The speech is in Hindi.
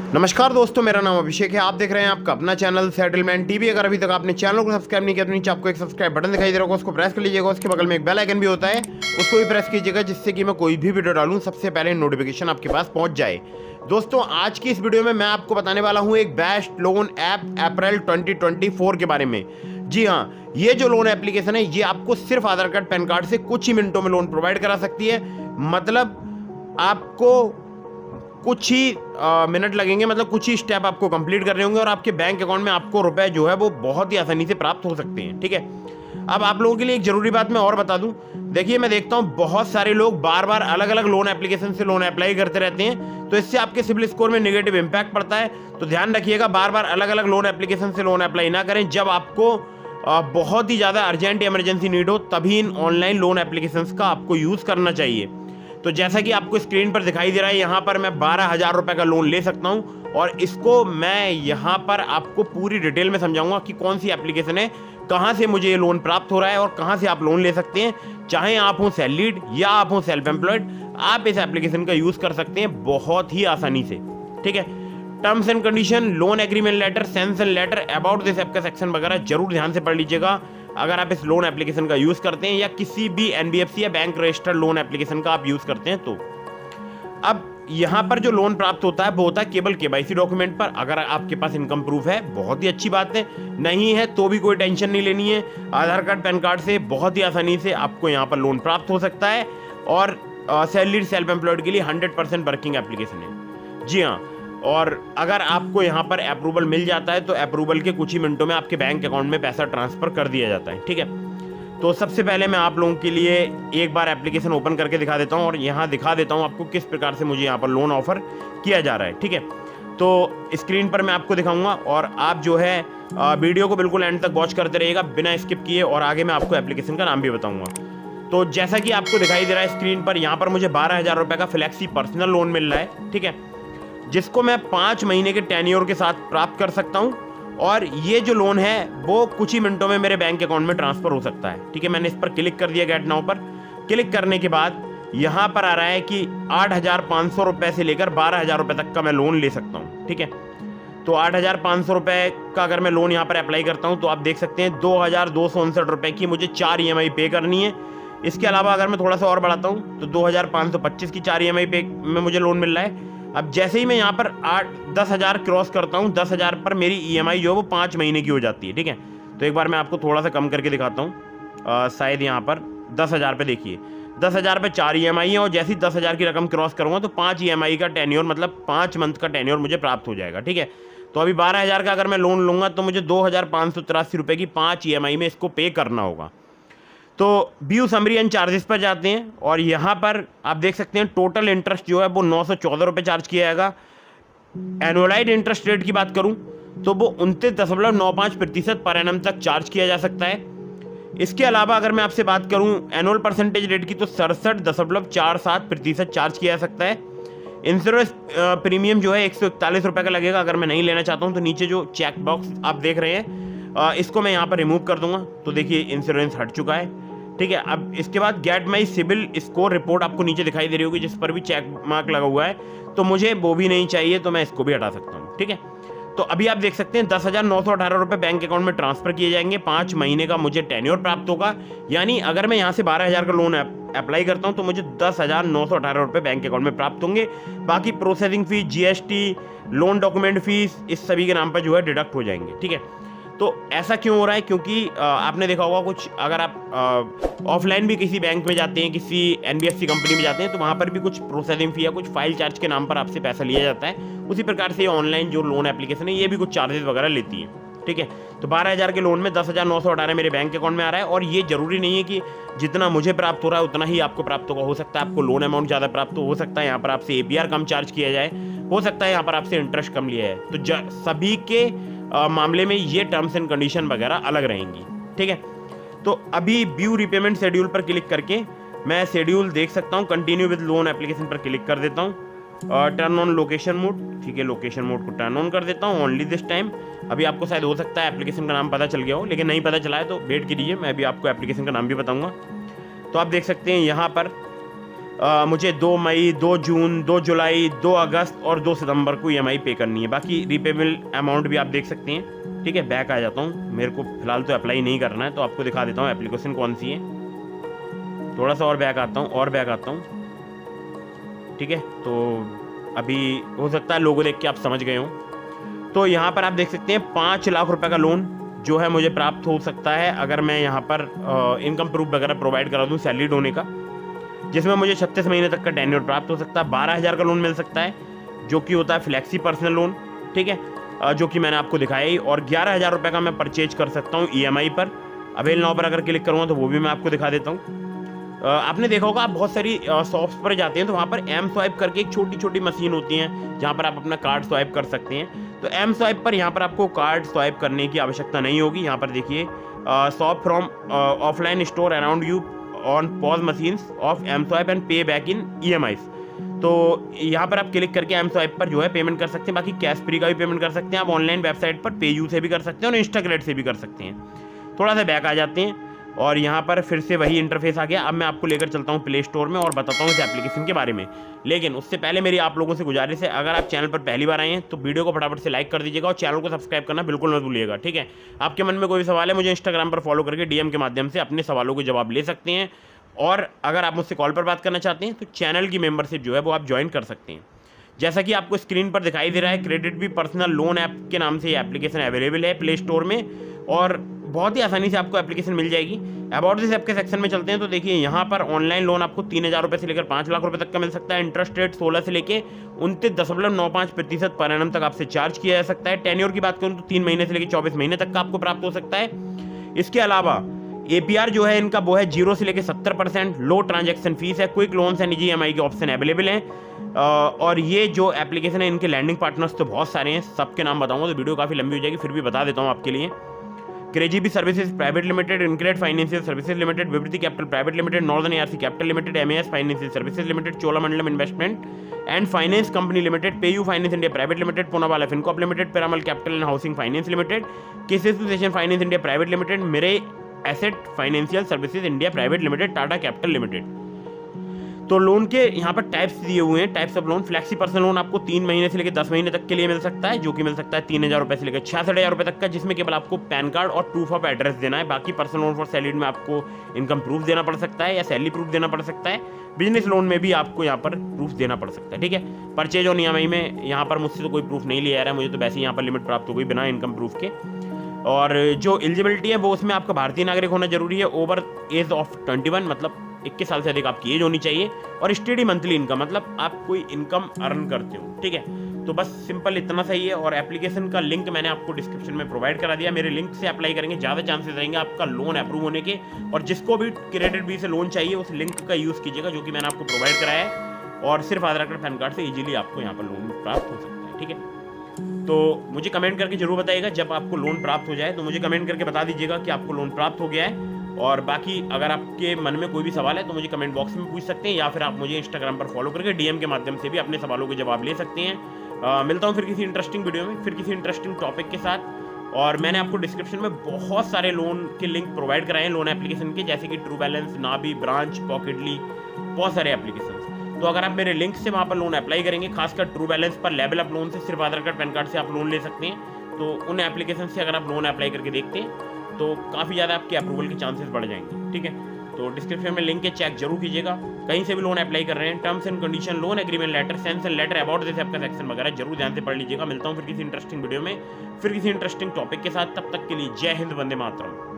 नमस्कार दोस्तों, मेरा नाम अभिषेक है। आप देख रहे हैं आपका अपना चैनल सेटलमेंट टीवी। अगर अभी तक आपने चैनल को सब्सक्राइब नहीं किया तो नीचे आपको एक सब्सक्राइब बटन दिखाई दे रहा होगा, उसको प्रेस कर लीजिएगा। उसके बगल में एक बेल आइकन भी होता है, उसको भी प्रेस कीजिएगा, जिससे कि मैं कोई भी वीडियो डालूं सबसे पहले नोटिफिकेशन आपके पास पहुंच जाए। दोस्तों, आज की इस वीडियो में मैं आपको बताने वाला हूं एक बेस्ट लोन ऐप अप्रैल 2024 के बारे में। जी हाँ, ये जो लोन एप्लीकेशन है ये आपको सिर्फ आधार कार्ड पैन कार्ड से कुछ ही मिनटों में लोन प्रोवाइड करा सकती है। मतलब आपको कुछ ही मिनट लगेंगे, मतलब कुछ ही स्टेप आपको कंप्लीट करने होंगे और आपके बैंक अकाउंट में आपको रुपए जो है वो बहुत ही आसानी से प्राप्त हो सकते हैं। ठीक है, अब आप लोगों के लिए एक जरूरी बात मैं और बता दूं। देखिए, मैं देखता हूं बहुत सारे लोग बार बार अलग अलग लोन एप्लीकेशन से लोन अप्लाई करते रहते हैं, तो इससे आपके सिबिल स्कोर में नेगेटिव इंपैक्ट पड़ता है। तो ध्यान रखिएगा, बार बार अलग अलग लोन एप्लीकेशन से लोन अप्लाई ना करें। जब आपको बहुत ही ज़्यादा अर्जेंट इमरजेंसी नीड हो तभी इन ऑनलाइन लोन एप्लीकेशंस का आपको यूज़ करना चाहिए। तो जैसा कि आपको स्क्रीन पर दिखाई दे रहा है, यहाँ पर मैं 12,000 रुपये का लोन ले सकता हूँ और इसको मैं यहाँ पर आपको पूरी डिटेल में समझाऊंगा कि कौन सी एप्लीकेशन है, कहाँ से मुझे ये लोन प्राप्त हो रहा है और कहाँ से आप लोन ले सकते हैं। चाहे आप हो सैलरीड या आप हो सेल्फ एम्प्लॉयड, आप इस एप्लीकेशन का यूज़ कर सकते हैं बहुत ही आसानी से। ठीक है, terms and condition, loan agreement letter, sanction letter, about this app का सेक्शन वगैरह जरूर ध्यान से पढ़ लीजिएगा अगर आप इस लोन एप्लीकेशन का यूज़ करते हैं या किसी भी एनबीएफसी या बैंक रजिस्टर्ड लोन एप्लीकेशन का आप यूज़ करते हैं। तो अब यहाँ पर जो लोन प्राप्त होता है वो होता है केवल केवाईसी डॉक्यूमेंट पर। अगर आपके पास इनकम प्रूफ है बहुत ही अच्छी बात है, नहीं है तो भी कोई टेंशन नहीं लेनी है। आधार कार्ड पैन कार्ड से बहुत ही आसानी से आपको यहाँ पर लोन प्राप्त हो सकता है और सैलरीड सेल्फ एम्प्लॉयड के लिए 100% वर्किंग एप्लीकेशन है। जी हाँ, और अगर आपको यहाँ पर अप्रूवल मिल जाता है तो अप्रूवल के कुछ ही मिनटों में आपके बैंक अकाउंट में पैसा ट्रांसफर कर दिया जाता है। ठीक है, तो सबसे पहले मैं आप लोगों के लिए एक बार एप्लीकेशन ओपन करके दिखा देता हूँ और यहाँ दिखा देता हूँ आपको किस प्रकार से मुझे यहाँ पर लोन ऑफर किया जा रहा है। ठीक है, तो स्क्रीन पर मैं आपको दिखाऊंगा और आप जो है वीडियो को बिल्कुल एंड तक वॉच करते रहिएगा बिना स्किप किए, और आगे मैं आपको एप्लीकेशन का नाम भी बताऊंगा। तो जैसा कि आपको दिखाई दे रहा है स्क्रीन पर, यहाँ पर मुझे 12,000 रुपये का फ्लेक्सी पर्सनल लोन मिल रहा है। ठीक है, जिसको मैं 5 महीने के टेन्योर के साथ प्राप्त कर सकता हूं और ये जो लोन है वो कुछ ही मिनटों में मेरे बैंक अकाउंट में ट्रांसफर हो सकता है। ठीक है, मैंने इस पर क्लिक कर दिया, गेट नाउ पर क्लिक करने के बाद यहाँ पर आ रहा है कि 8,500 रुपये से लेकर 12,000 रुपये तक का मैं लोन ले सकता हूँ। ठीक है, तो 8,500 रुपये का अगर मैं लोन यहाँ पर अप्लाई करता हूँ तो आप देख सकते हैं 2,259 रुपये की मुझे 4 EMI पे करनी है। इसके अलावा अगर मैं थोड़ा सा और बढ़ाता हूँ तो 2,525 की 4 EMI पे में मुझे लोन मिल रहा है। अब जैसे ही मैं यहाँ पर 10,000 क्रॉस करता हूँ, 10,000 पर मेरी EMI जो है वो 5 महीने की हो जाती है। ठीक है, तो एक बार मैं आपको थोड़ा सा कम करके दिखाता हूँ। शायद यहाँ पर 10,000 पे देखिए, 10,000 पे 4 EMI है और जैसे ही 10,000 की रकम क्रॉस करूँगा तो 5 EMI का टेन्योर, मतलब 5 मंथ का टेन्योर मुझे प्राप्त हो जाएगा। ठीक है, तो अभी 12,000 का अगर मैं लोन लूँगा तो मुझे 2,583 रुपये की 5 EMI में इसको पे करना होगा। तो व्यू समरी एंड चार्जेस पर जाते हैं और यहाँ पर आप देख सकते हैं टोटल इंटरेस्ट जो है वो 914 रुपये चार्ज किया जाएगा। एनुअलाइज इंटरेस्ट रेट की बात करूँ तो वो 29.95% पर एनम तक चार्ज किया जा सकता है। इसके अलावा अगर मैं आपसे बात करूँ एनुअल परसेंटेज रेट की तो 67.47% चार्ज किया जा सकता है। इंश्योरेंस प्रीमियम जो है 141 रुपये का लगेगा। अगर मैं नहीं लेना चाहता हूँ तो नीचे जो चेक बॉक्स आप देख रहे हैं इसको मैं यहाँ पर रिमूव कर दूंगा, तो देखिए इंश्योरेंस हट चुका है। ठीक है, अब इसके बाद get my CIBIL score report आपको नीचे दिखाई दे रही होगी जिस पर भी चेक मार्क लगा हुआ है, तो मुझे वो भी नहीं चाहिए, तो मैं इसको भी हटा सकता हूँ। ठीक है, तो अभी आप देख सकते हैं 10,918 रुपये बैंक अकाउंट में ट्रांसफर किए जाएंगे। 5 महीने का मुझे टेन्योर प्राप्त होगा, यानी अगर मैं यहाँ से 12,000 का लोन अप्लाई करता हूँ तो मुझे 10,918 रुपये बैंक अकाउंट में प्राप्त होंगे। बाकी processing fees, GST, loan document fees, इस सभी के नाम पर जो है डिडक्ट हो जाएंगे। ठीक है, तो ऐसा क्यों हो रहा है? क्योंकि आपने देखा होगा कुछ, अगर आप ऑफलाइन भी किसी बैंक में जाते हैं, किसी NBFC कंपनी में जाते हैं, तो वहाँ पर भी कुछ प्रोसेसिंग फी या कुछ फाइल चार्ज के नाम पर आपसे पैसा लिया जाता है। उसी प्रकार से ऑनलाइन जो लोन एप्लीकेशन है ये भी कुछ चार्जेस वगैरह लेती है। ठीक है, तो 12,000 के लोन में 10,918 मेरे बैंक अकाउंट में आ रहा है और ये जरूरी नहीं है कि जितना मुझे प्राप्त हो रहा है उतना ही आपको प्राप्त होगा। हो सकता है आपको लोन अमाउंट ज़्यादा प्राप्त हो सकता है यहाँ पर आपसे APR कम चार्ज किया जाए, हो सकता है यहाँ पर आपसे इंटरेस्ट कम लिया है। तो सभी के मामले में ये टर्म्स एंड कंडीशन वगैरह अलग रहेंगी। ठीक है, तो अभी व्यू रिपेमेंट शेड्यूल पर क्लिक करके मैं शेड्यूल देख सकता हूँ। कंटिन्यू विद लोन एप्लीकेशन पर क्लिक कर देता हूँ। टर्न ऑन लोकेशन मोड, ठीक है, लोकेशन मोड को टर्न ऑन कर देता हूँ ओनली दिस टाइम। अभी आपको शायद हो सकता है एप्लीकेशन का नाम पता चल गया हो, लेकिन नहीं पता चला है तो वेट कीजिए, मैं अभी आपको एप्लीकेशन का नाम भी बताऊँगा। तो आप देख सकते हैं यहाँ पर मुझे 2 मई, 2 जून, 2 जुलाई, 2 अगस्त और 2 सितंबर को EMI पे करनी है। बाकी रीपेबल अमाउंट भी आप देख सकते हैं। ठीक है, बैक आ जाता हूँ, मेरे को फिलहाल तो अप्लाई नहीं करना है, तो आपको दिखा देता हूँ एप्लीकेशन कौन सी है। थोड़ा सा और बैक आता हूँ ठीक है, तो अभी हो सकता है लोगो देख के आप समझ गए हों। तो यहाँ पर आप देख सकते हैं 5 लाख रुपए का लोन जो है मुझे प्राप्त हो सकता है अगर मैं यहाँ पर इनकम प्रूफ वगैरह प्रोवाइड करा दूँ सैलरीड होने का, जिसमें मुझे 36 महीने तक का टेन्योर प्राप्त हो सकता है। 12,000 का लोन मिल सकता है जो कि होता है फ्लैक्सी पर्सनल लोन। ठीक है, जो कि मैंने आपको दिखाया ही। और 11,000 रुपये का मैं परचेज कर सकता हूँ EMI पर। अवेल नाउ पर अगर क्लिक करूँगा तो वो भी मैं आपको दिखा देता हूँ। आपने देखा होगा, आप बहुत सारी शॉप्स पर जाते हैं तो वहाँ पर एम स्वाइप करके एक छोटी छोटी मशीन होती हैं जहाँ पर आप अपना कार्ड स्वाइप कर सकते हैं। तो एम स्वाइप पर यहाँ पर आपको कार्ड स्वाइप करने की आवश्यकता नहीं होगी। यहाँ पर देखिए, shop from offline store around you on POS machines of M swipe and pay back in EMIs। तो यहाँ पर आप क्लिक करके एम स्वाइप पर जो है पेमेंट कर सकते हैं। बाकी कैश फ्री का भी पेमेंट कर सकते हैं आप ऑनलाइन वेबसाइट पर, पेयू से भी कर सकते हैं और इंस्टाग्रेट से भी कर सकते हैं। थोड़ा सा बैक आ जाते हैं और यहाँ पर फिर से वही इंटरफेस आ गया। अब मैं आपको लेकर चलता हूँ प्ले स्टोर में और बताता हूँ इस एप्लीकेशन के बारे में। लेकिन उससे पहले मेरी आप लोगों से गुजारिश है, अगर आप चैनल पर पहली बार आए हैं तो वीडियो को फटाफट से लाइक कर दीजिएगा और चैनल को सब्सक्राइब करना बिल्कुल मत भूलिएगा। ठीक है, आपके मन में कोई सवाल है मुझे इंस्टाग्राम पर फॉलो करके DM के माध्यम से अपने सवालों के जवाब ले सकते हैं। और अगर आप मुझसे कॉल पर बात करना चाहते हैं तो चैनल की मेंबरशिप जो है वो आप ज्वाइन कर सकते हैं। जैसा कि आपको स्क्रीन पर दिखाई दे रहा है, क्रेडिट भी पर्सनल लोन ऐप के नाम से ये एप्लीकेशन अवेलेबल है प्ले स्टोर में और बहुत ही आसानी से आपको एप्लीकेशन मिल जाएगी। अबाउट दिस ऐप के सेक्शन में चलते हैं तो देखिए, यहाँ पर ऑनलाइन लोन आपको 3,000 रुपये से लेकर 5 लाख रुपए तक का मिल सकता है। इंटरेस्ट रेट 16 से लेकर 29.95% पर एनम तक आपसे चार्ज किया जा सकता है। टेन्योर की बात करूँ तो 3 महीने से लेकर 24 महीने तक का आपको प्राप्त हो सकता है। इसके अलावा APR जो है इनका वो है 0 से लेकर 70%। लो ट्रांजैक्शन फीस है। क्विक लोन्स एंड EMI के ऑप्शन अवेलेबल हैं। और ये जो एप्लीकेशन है इनके लैंडिंग पार्टनर्स तो बहुत सारे हैं, सबके नाम बताऊंगा तो वीडियो काफ़ी लंबी हो जाएगी, फिर भी बता देता हूँ आपके लिए। KrazyBee services private limited, InCred financial services limited, Vivriti capital private limited, northern ARC capital limited, MAS financial services limited, Cholamandalam investment and finance company limited, PayU finance India private limited, Poonawalla Fincorp limited, Piramal capital and housing finance limited, केसेस finance India private limited, Mirae asset financial services India private limited, Tata capital limited. तो लोन के यहाँ पर टाइप्स दिए हुए हैं, types of loan. Flexi personal loan आपको 3 महीने से लेकर 10 महीने तक के लिए मिल सकता है, जो कि मिल सकता है 3,000 रुपये से लेकर 66,000 रुपये तक का, जिसमें केवल आपको पैन कार्ड और प्रूफ ऑफ एड्रेस देना है। बाकी पर्सनल लोन फॉर सैलरीड में आपको इनकम प्रूफ देना पड़ सकता है या सैलरी प्रूफ देना पड़ सकता है। बिजनेस लोन में भी आपको यहाँ पर प्रूफ देना पड़ सकता है। ठीक है, परचेज और EMI में यहाँ पर मुझसे तो कोई प्रूफ नहीं लिया जा रहा है, मुझे तो वैसे ही यहाँ पर लिमिट प्राप्त हो गई बिना इनकम प्रूफ के। और जो एलिजिबिलिटी है वो उसमें आपका भारतीय नागरिक होना जरूरी है, ओवर एज ऑफ 21, मतलब 21 साल से अधिक आपकी एज होनी चाहिए, और स्टेडी मंथली इनकम, मतलब आप कोई इनकम अर्न करते हो। ठीक है, तो बस सिंपल इतना सही है। और एप्लीकेशन का लिंक मैंने आपको डिस्क्रिप्शन में प्रोवाइड करा दिया। मेरे लिंक से अप्लाई करेंगे ज़्यादा चांसेस रहेंगे आपका लोन अप्रूव होने के। और जिसको भी क्रेडिट बी से लोन चाहिए उस लिंक का यूज़ कीजिएगा जो कि मैंने आपको प्रोवाइड कराया है। और सिर्फ आधार कार्ड पैन कार्ड से ईजिली आपको यहाँ पर लोन प्राप्त हो सकता है। ठीक है, तो मुझे कमेंट करके जरूर बताइएगा जब आपको लोन प्राप्त हो जाए, तो मुझे कमेंट करके बता दीजिएगा कि आपको लोन प्राप्त हो गया है। और बाकी अगर आपके मन में कोई भी सवाल है तो मुझे कमेंट बॉक्स में पूछ सकते हैं, या फिर आप मुझे इंस्टाग्राम पर फॉलो करके DM के माध्यम से भी अपने सवालों के जवाब ले सकते हैं। मिलता हूँ फिर किसी इंटरेस्टिंग वीडियो में, फिर किसी इंटरेस्टिंग टॉपिक के साथ। और मैंने आपको डिस्क्रिप्शन में बहुत सारे लोन के लिंक प्रोवाइड कराए हैं लोन एप्लीकेशन के, जैसे कि ट्रू बैलेंस, नाबी, ब्रांच, पॉकेटली, बहुत सारे एप्लीकेशन। तो अगर आप मेरे लिंक से वहाँ पर लोन अप्लाई करेंगे, खासकर ट्रू बैलेंस पर लेवल अप लोन से सिर्फ आधार कार्ड पैन कार्ड से आप लोन ले सकते हैं। तो उन एप्लीकेशन से अगर आप लोन अप्लाई करके देखते हैं तो काफ़ी ज़्यादा आपके अप्रूवल के चांसेस बढ़ जाएंगे। ठीक है, तो डिस्क्रिप्शन में लिंक के चेक जरूर कीजिएगा। कहीं से भी लोन अप्लाई कर रहे हैं, terms and condition, loan agreement letter, sanction letter, about this app का सेक्शन वगैरह जरूर ध्यान से पढ़ लीजिएगा। मिलता हूँ फिर किसी इंटरेस्टिंग वीडियो में, फिर किसी इंटरेस्टिंग टॉपिक के साथ। तब तक के लिए जय हिंद, वंदे मातरम।